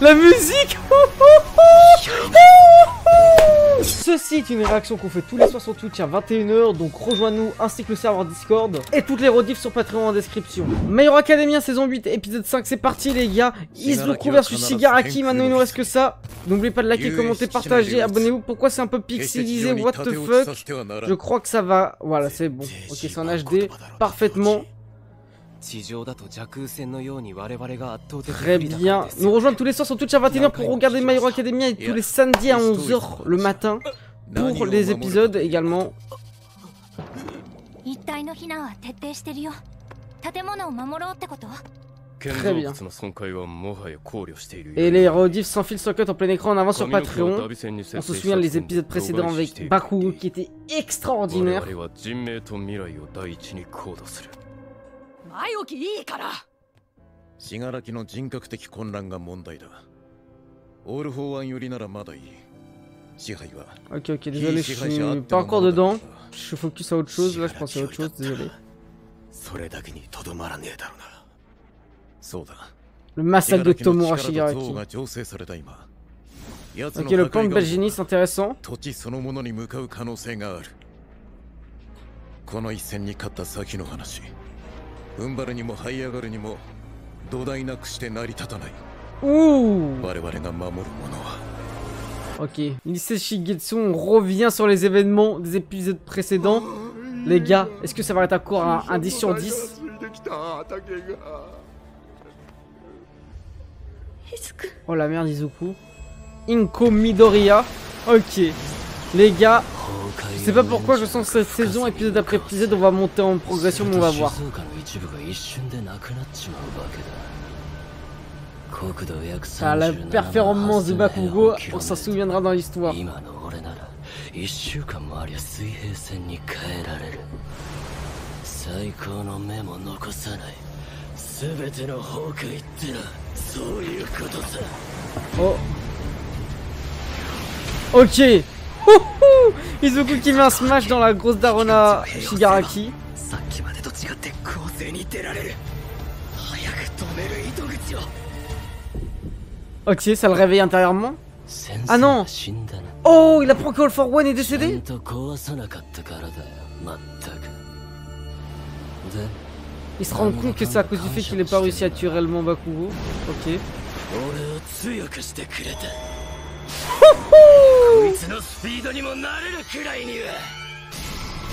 La musique. Ceci est une réaction qu'on fait tous les soirs sur Twitch à 21 h, donc rejoins-nous ainsi que le serveur Discord et toutes les rediffs sur Patreon en description. My Hero Academia saison 8 épisode 5, c'est parti les gars. Izuku versus Shigaraki, maintenant il nous reste que ça. N'oubliez pas de liker, commenter, partager, abonnez-vous. Pourquoi c'est un peu pixelisé, what the fuck? Je crois que ça va, voilà c'est bon. Ok, c'est en HD, parfaitement. Très bien. Nous rejoindre tous les soirs sur Twitch à 21 h pour regarder My Hero Academia et tous les samedis à 11 h le matin pour les épisodes également. Très bien. Et les rediffs sans fil sans cut en plein écran en avant sur Patreon. On se souvient les épisodes précédents avec Bakugo qui était extraordinaire. 信楽の人格的混乱が問題だ。オール・フォー・ワンよりならまだいい。支配は。Ok, ok, désolé, je suis pas encore dedans. Je suis focus à autre chose, là je pensais à autre chose, désolé. それだけにとどまらねえだろうな。そうだ。Le massacre de Tomura Shigaraki. Ok, le plan de Belgini, c'est intéressant. 土地そのものに向かう可能性がある。この一戦に勝った先の話。ウンバルにも這い上がるにも土台なくして成り立たない。我々が守るものは。Ok, Lycée Shigetsu, on revient sur les événements des épisodes précédents. Les gars, est-ce que ça va être encore un 10 sur 10? Oh la merde, Izuku. Inko Midoriya. Ok, les gars. Je sais pas pourquoi je sens que cette saison, épisode après épisode, on va monter en progression, mais on va voir. Ah, la performance de Bakugo, on s'en souviendra dans l'histoire. Oh. Ok. Izuku qui met un smash dans la grosse Darona Shigaraki. Ok, ça le réveille intérieurement. Ah non. Oh, il apprend que All for One est décédé. Il se rend compte que c'est à cause du fait qu'il n'ait pas réussi à tuer réellement Bakugo. Ok.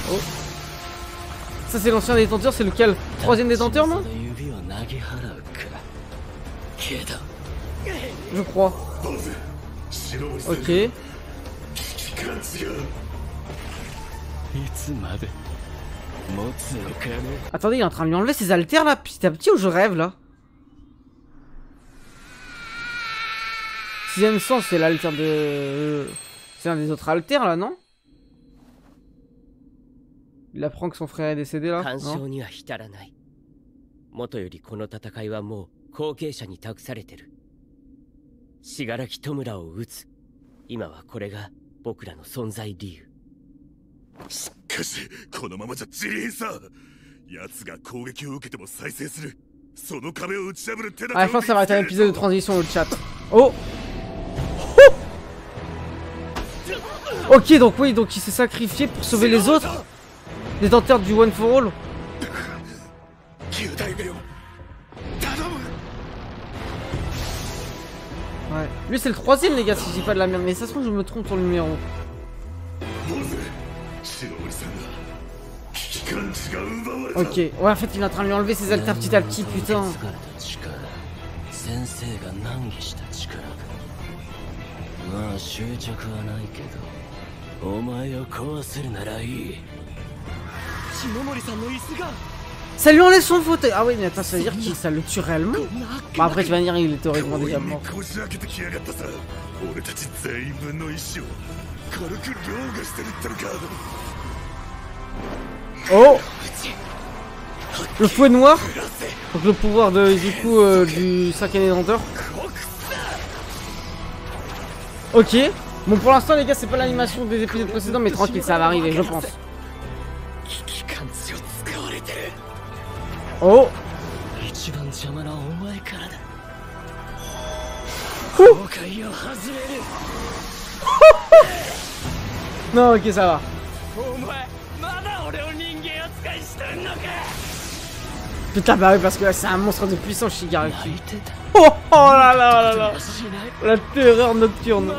Oh. Ça c'est l'ancien détenteur, c'est lequel? Troisième détenteur, non? Je crois. Ok. Attendez, il est en train de lui enlever ses haltères là, petit à petit, ou je rêve là? Sixième sens, c'est l'altère de... C'est un des autres altères là, non? Il apprend que son frère est décédé là, non? Ah, je pense que ça va être un épisode de transition au chat. Oh! Ok, donc oui, donc il s'est sacrifié pour sauver les autres détenteurs du One for All. Ouais, lui c'est le troisième les gars si je dis pas de la merde, mais ça se trouve je me trompe sur le numéro. Ok, ouais en fait il est en train de lui enlever ses haltères petit à petit, putain. Ça lui enlève son fauteuil. Ah oui mais attends, ça veut dire que ça le tue réellement? Bah après tu vas dire il est théoriquement déjà mort. Oh! Le fouet noir. Donc le pouvoir de Izuku du 5e détenteur. Ok. Bon pour l'instant les gars c'est pas l'animation des épisodes précédents mais tranquille ça va arriver je pense. Oh. Non, ok, ça va. Putain, bah oui, parce que là, c'est un monstre de puissance, Shigaraki. Oh, oh là là là là. La terreur nocturne.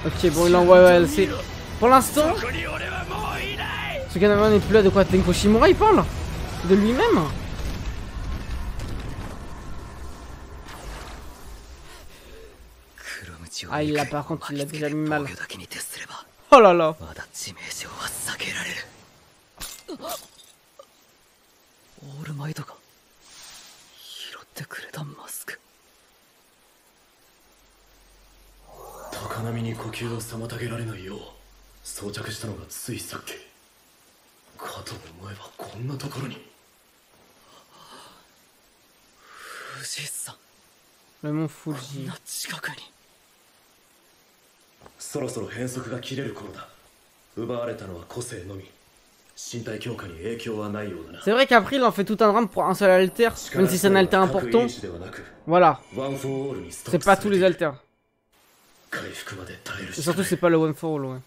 Ok, bon, il envoie LC. Pour l'instant, ce Kanama n'est plus là. De quoi Tenko Shimura, il parle de lui-même. Ah, il a par contre, il a déjà mis mal. Oh là là. Le mont Fuji. そろそろ変則が切れる頃だ。奪われたのは個性のみ。身体強化に影響はないようだな。 C'est vrai qu'après il en fait tout un drame pour un seul alter, même si c'est un alter important. Voilà. C'est pas tous les alters. Et surtout c'est pas le one for all, ouais.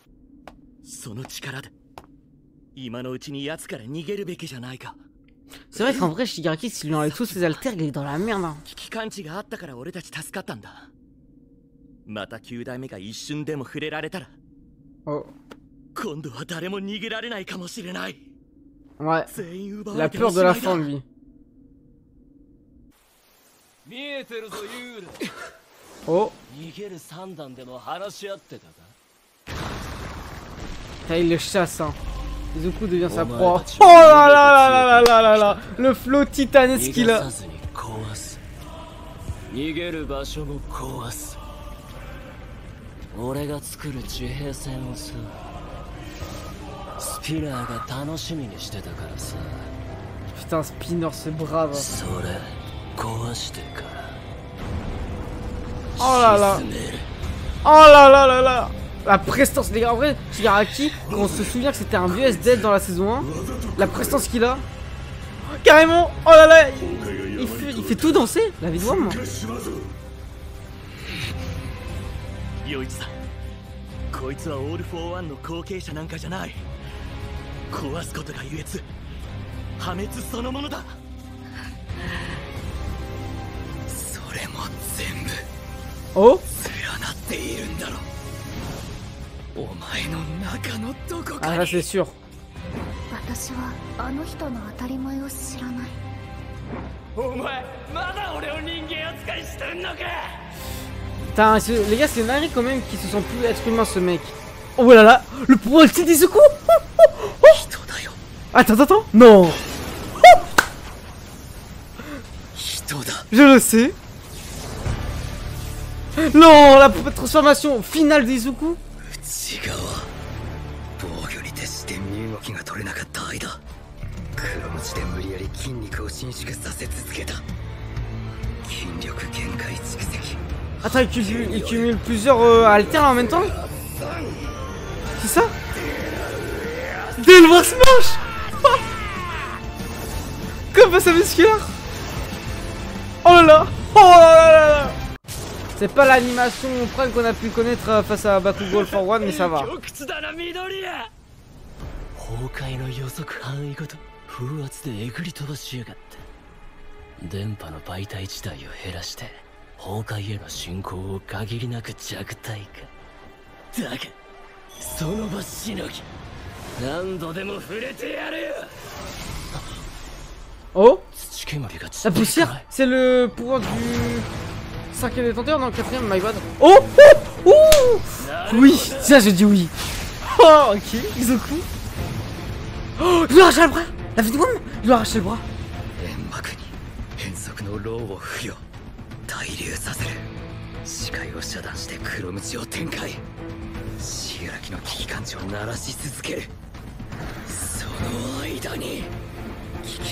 C'est vrai qu'en vrai Shigaraki, s'il lui enlève tous ses alters, il est dans la merde. Hein. また9代目が一瞬でも触れられたら、今度は誰も逃げられないかもしれない。Ouais. La peur de la fin, lui. Oh. Ah, il le chasse, hein. Izuku devient sa proie. Oh là là là là là là là. Le flow titanesque qu'il a. 俺が作る地平線をさ、スピナーが楽しみにしてたからさ。Putain, Spinner, c'est brave. それ壊してから。 Oh là là. Oh là là là là. La prestance, les gars. En vrai, Shigaraki, quand on se souvient que c'était un vieux SDF dans la saison 1, la prestance qu'il a. Carrément. Oh là là. Il fait tout danser, la vie de Wam. ヨイチさん、こいつはオール・フォー・ワンの後継者なんかじゃない。壊すことが優越、破滅そのものだ。それも全部連なっているんだろ。お前の中のどこかに。Ah, là, c'est sûr. 私はあの人の当たり前を知らない。お前まだ俺を人間扱いしてんのか。 Putain, les gars, c'est Nari quand même qui se sent plus être humain, ce mec. Oh là là, le pouvoir ultime d'Izuku. Attends, attends, non. Je le sais. Non, la transformation finale d'Izuku. Attends, il cumule plusieurs alters en même temps. C'est ça? Delva Smash. Comme ça musculaire. Oh là là. Oh là là là. C'est pas l'animation prime qu'on a pu connaître face à Bakugo All for One, mais ça va. Oh, la poussière, c'est le pouvoir du 5ème détenteur, non, 4ème, my bad. Oh, oh, oh, oui, ça je dis oui. Oh, ok, Izuku. Oh, il lui arrache le bras. La vie de Wam, il lui arrache le bras.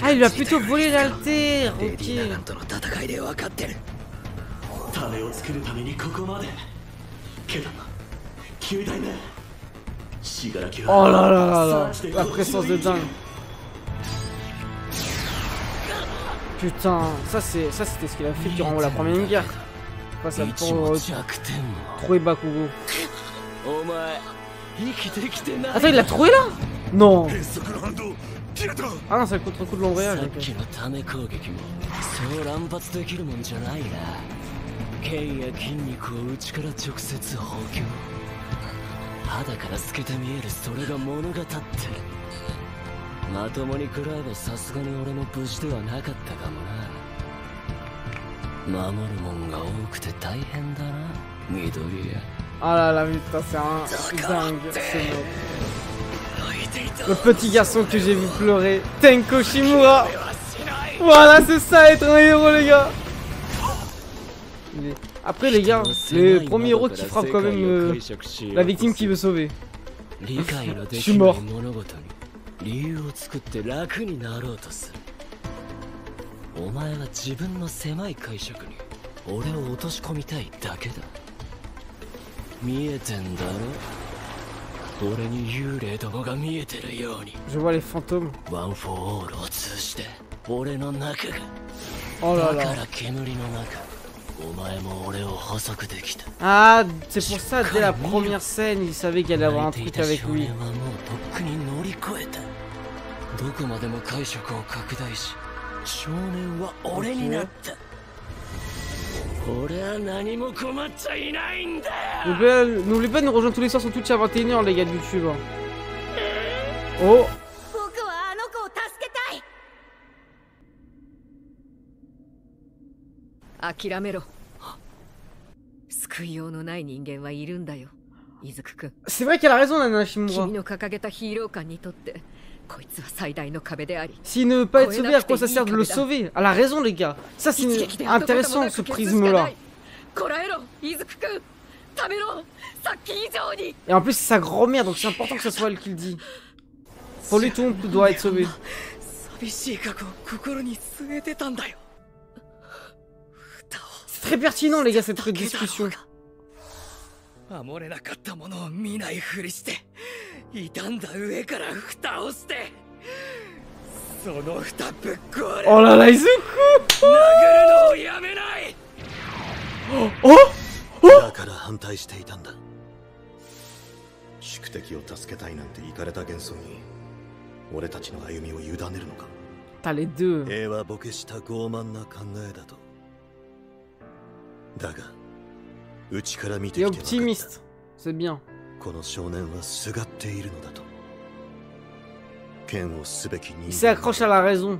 Ah, il lui a plutôt volé l'alter. Ok. Oh là là là là. La présence de dingue. Putain, ça c'était ce qu'il a fait durant la première guerre. Face à pour trouver Bakugo. Attends, il l'a trouvé là? Non. Ah non, c'est le contre-coup de l'ombrage. Ah là là, putain, c'est un dingue, c'est mort. Le petit garçon que j'ai vu pleurer, Tenko Shimura. Voilà, c'est ça être un héros, les gars. Après, les gars, le premier héros qui frappe quand même la victime qui veut sauver. Je suis mort. Je vois les fantômes. Oh là là. Ah, c'est pour ça, dès la première scène, il savait qu'il allait avoir un truc avec lui. N'oubliez pas de nous rejoindre tous les soirs sur Twitch à 21h, les gars de YouTube. Oh! C'est vrai qu'elle a raison, Nana Shimura. S'il ne veut pas être sauvé, à quoi ça sert de le sauver? Elle a raison, les gars. Ça, c'est intéressant, ce prisme-là. Et en plus, c'est sa grand-mère, donc c'est important que ce soit elle qui le dit. Pour lui, tout le monde doit être sauvé. C'est très pertinent, les gars, cette discussion. Oh là là, Izuku! Oh! Oh! T'as les deux. Il est optimiste, c'est bien. Il s'accroche à la raison.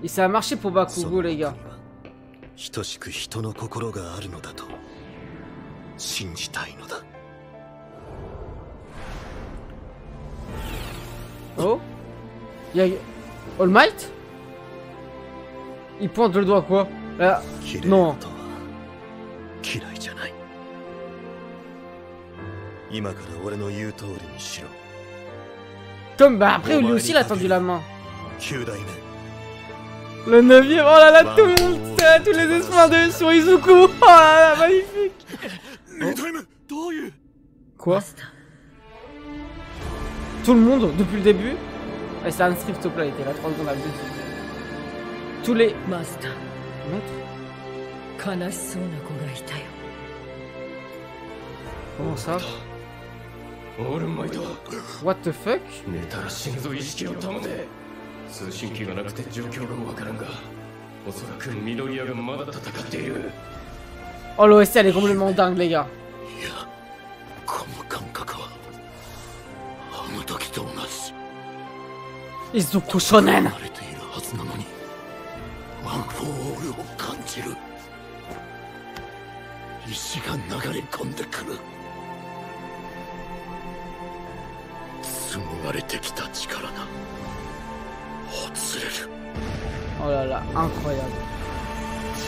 Et ça a marché pour Bakugo, les gars. Oh, il y a All Might. Il pointe le doigt quoi? Là, non. Comme bah après lui aussi il a tendu la main. Le 9ème, oh là là, tout le monde, tous les espoirs sur Izuku. Oh là là, magnifique. Quoi? Tout le monde depuis le début? Ouais, c'est un strip stop là, il était là 3 secondes à 2 secondes. Tous les maîtres. Comment ça? What the fuck? Oh l'OST elle est complètement dingue les gars. Izuku Shonen. Oh là là, incroyable.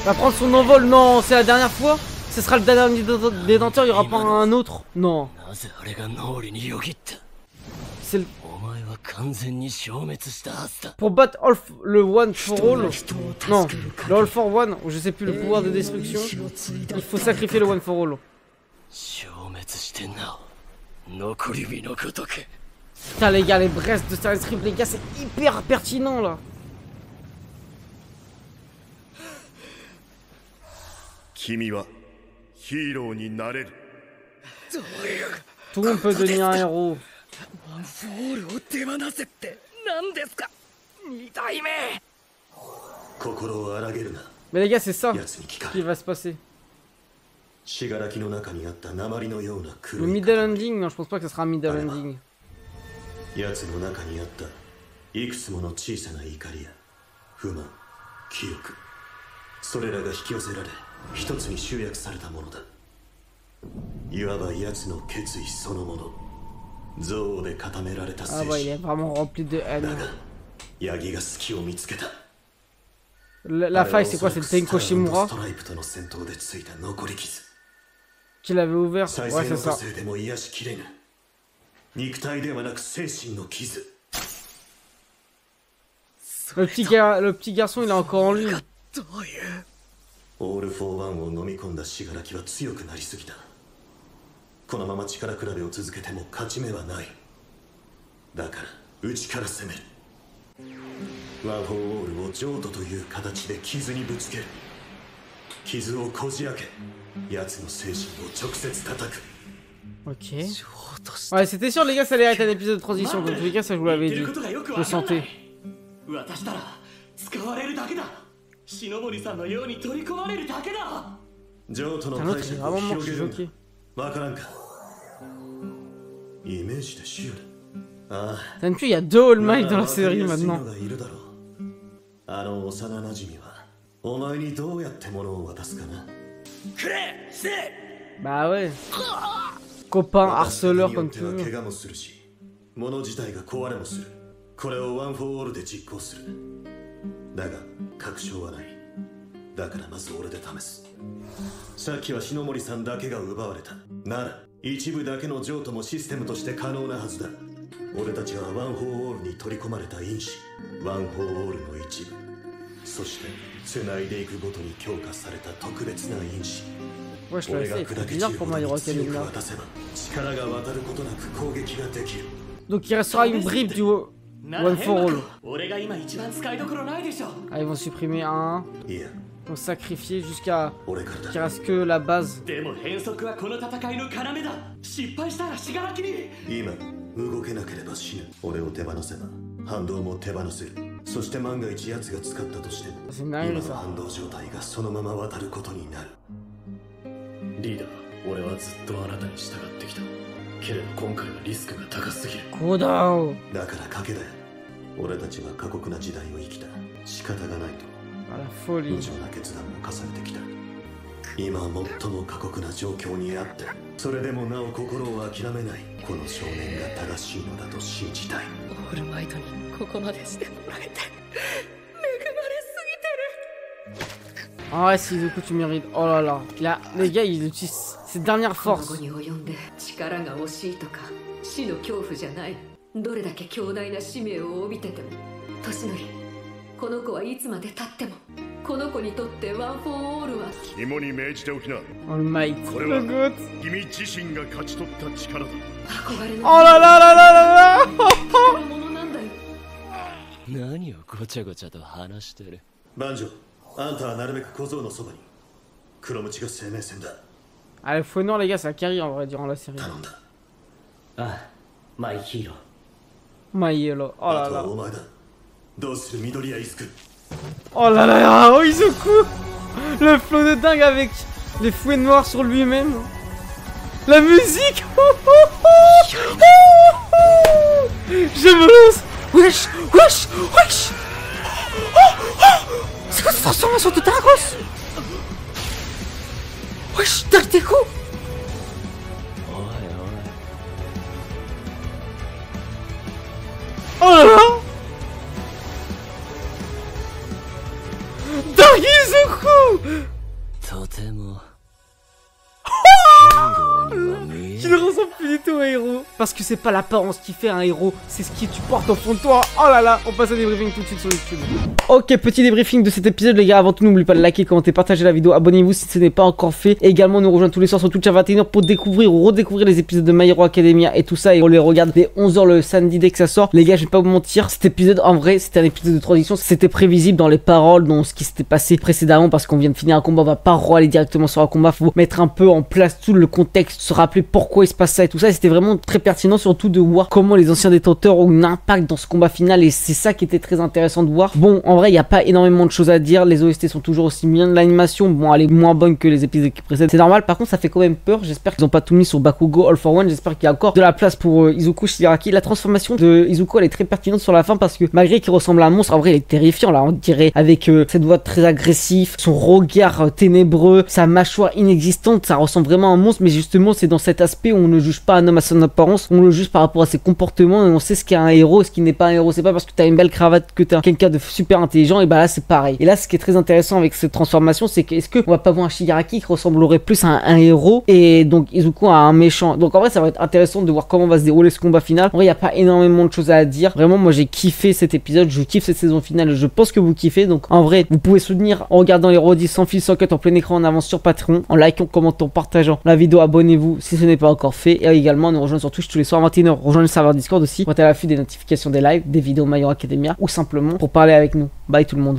Il va prendre son envol, non, c'est la dernière fois. Ce sera le dernier détenteur, il n'y aura pas un autre. Non. C'est le... Pour battre le One for All. Non, le All for One, ou je sais plus le pouvoir de destruction. Il faut sacrifier le One for All. Putain les gars, les Brest de Starlight Strip, les gars, c'est hyper pertinent là. 君はヒーローになれる。Tout le monde peut devenir un héros. ワン・フォー・オールを手放せって何ですか2体目。心を荒げるな。 Mais les gars, c'est ça 奴に聞か qui れ。 va se passer. 死柄木の中にあった鉛のような Le 黒い middle ending, non, je pense pas que ce sera un middle ending. 奴の中にあったいくつもの小さな怒りや不満、記憶、それらが引き寄せられ一つに集約されたものだ。いわば奴の決意そのもの、憎悪で固められた精 Ah bah, il est 神。 vraiment rempli de だ haine. がヤギが隙を見つけた。 La faille, c'est quoi? C'est Tenko Shimura ストライプとの戦闘でついた残り傷。 qui l'avait ouvert. 再 Ouais, 生 c'est の ça. 個性でも癒しきれぬ。肉体ではなく精神の傷。 Le petit garçon, il est encore en lui. どういう。オール・フォー・ワンを飲み込んだ死柄木は強くなりすぎた。このまま力比べを続けても勝ち目はない。だから内から攻める。ワン・フォー・オールを譲渡という形で傷にぶつける。傷をこじ開け、奴の精神を直接叩く。 Ok. Ouais, c'était sûr, les gars, ça allait être un épisode de transition. Dans tous les cas, ça je vous l'avais dit. Je le sentais. 渡したら使われるだけだ。篠森さんのように取り込まれるだけだ。譲渡の Putain, l'autre, 解 il est 釈を vraiment mort, 広 je げ suis るん choqué. だ。わからんか。イメージでシュール。ああ。 T'as vu, il y a deux All Might dans la série maintenant. あの幼なじみはお前にどうやって物を渡すかな。くれ、せ。 Bah ouais. Copain, harceleur, comme tu veux. 怪我もするし、物自体が壊れもする。これをワン・フォー・オールで実行する。だが確証はない。だからまず俺で試す。さっきは篠森さんだけが奪われた。なら一部だけの譲渡もシステムとして可能なはずだ。俺たちはワン・フォー・オールに取り込まれた因子、ワン・フォー・オールの一部、そして繋いでいくごとに強化された特別な因子。 Ouais, je le sais, il fait bizarre pour My Hero Academia. Donc il restera une bribe du One for All. Ah, ils vont supprimer un. Ils vont sacrifier jusqu'à qu'il reste que la base. 動けなければ死ぬ。俺を手放せば反動も手放せる。そして万が一奴が使ったとしても今の反動状態がそのまま渡ることになる。リーダー、俺はずっとあなたに従ってきた。けれど今回はリスクが高すぎる。こうだよ。だから賭けだよ。俺たちは過酷な時代を生きた。仕方がないと無情な決断も重ねてきた。今最も過酷な状況にあってそれでもなお心を諦めないこの少年が正しいのだと信じたい。オールマイトにここまでしてもらえて恵まれすぎてる。 Ah ouais, si du coup tu mérites. Oh là là. Là, les gars, ils utilisent ses dernières forces. この後に及んで力が惜しいとか死の恐怖じゃない。どれだけ強大な使命を帯びてても年寄り、この子はいつまで経ってもこの子にとってワン・フォー・オールは肝に銘じておきな。 All Might. これは君自身が勝ち取った力だ。憧れの Oh là là là là là là. ものなんだよ。何をごちゃごちゃと話してる。万丈、あんたはなるべく小僧のそばに。黒鞭が生命線だ。 Ah, le fouet noir, les gars, ça carry en vrai durant la série. 頼んだ。ああ、マイヒーロー。 My Yellow. Oh あ là とは là. お前だ。どうする緑谷イスク。 Oh là là là. Oh, il secoue. Le flow de dingue avec les fouets noirs sur lui-même. La musique. Je me lance. Wesh, wesh, wesh. C'est quoi cette transformation de Targos? Wesh, Dark Deku. おいおい。 Oh là là. Dark Izuku. とても Tu ne ressembles plus du tout à un héros. Parce que c'est pas l'apparence qui fait un héros, c'est ce que tu portes au fond de toi. Oh là là, on passe au débriefing tout de suite sur YouTube. Ok, petit débriefing de cet épisode les gars. Avant tout, n'oubliez pas de liker, commenter, partager la vidéo. Abonnez-vous si ce n'est pas encore fait. Et également nous rejoindre tous les soirs sur Twitch à 21h pour découvrir ou redécouvrir les épisodes de My Hero Academia et tout ça. Et on les regarde dès 11h le samedi dès que ça sort. Les gars, je vais pas vous mentir, cet épisode en vrai c'était un épisode de transition. C'était prévisible dans les paroles, dans ce qui s'était passé précédemment, parce qu'on vient de finir un combat. On va pas aller directement sur un combat, faut mettre un peu en place tout le contexte, se rappeler pourquoi il se passe ça et tout ça. Et c'était vraiment très pertinent, surtout de voir comment les anciens détenteurs ont un impact dans ce combat final. Et c'est ça qui était très intéressant de voir. Bon, en vrai, il n'y a pas énormément de choses à dire. Les OST sont toujours aussi bien. L'animation, bon, elle est moins bonne que les épisodes qui précèdent. C'est normal. Par contre, ça fait quand même peur. J'espère qu'ils ont pas tout mis sur Bakugo All for One. J'espère qu'il y a encore de la place pour Izuku Shigaraki. La transformation de Izuku, elle est très pertinente sur la fin parce que malgré qu'il ressemble à un monstre, en vrai, il est terrifiant là. On dirait avec cette voix très agressive, son regard ténébreux, sa mâchoire inexistante. Ça ressemble vraiment à un monstre. Mais justement, c'est dans cet aspect où on ne juge pas un homme à son apparence, on le juge par rapport à ses comportements et on sait ce qu'est un héros et ce qui n'est pas un héros. C'est pas parce que t'as une belle cravate que t'es quelqu'un de super intelligent. Et bah là c'est pareil. Et là ce qui est très intéressant avec cette transformation, c'est que est-ce que on va pas voir un Shigaraki qui ressemblerait plus à un héros et donc Izuku à un méchant. Donc en vrai ça va être intéressant de voir comment va se dérouler ce combat final. En vrai il n'y a pas énormément de choses à dire. Vraiment moi j'ai kiffé cet épisode, je kiffe cette saison finale et je pense que vous kiffez. Donc en vrai vous pouvez soutenir en regardant les rediffs sans fil, sans cut, en plein écran en avance sur Patreon, en likant, commentant, partageant la vidéo. Abonnez-vous si ce n'est pas encore fait et également nous rejoindre sur Twitch tous les soirs à 21h. Rejoindre le serveur Discord aussi pour être à l'affût des notifications des lives, des vidéos My Hero Academia ou simplement pour parler avec nous. Bye tout le monde.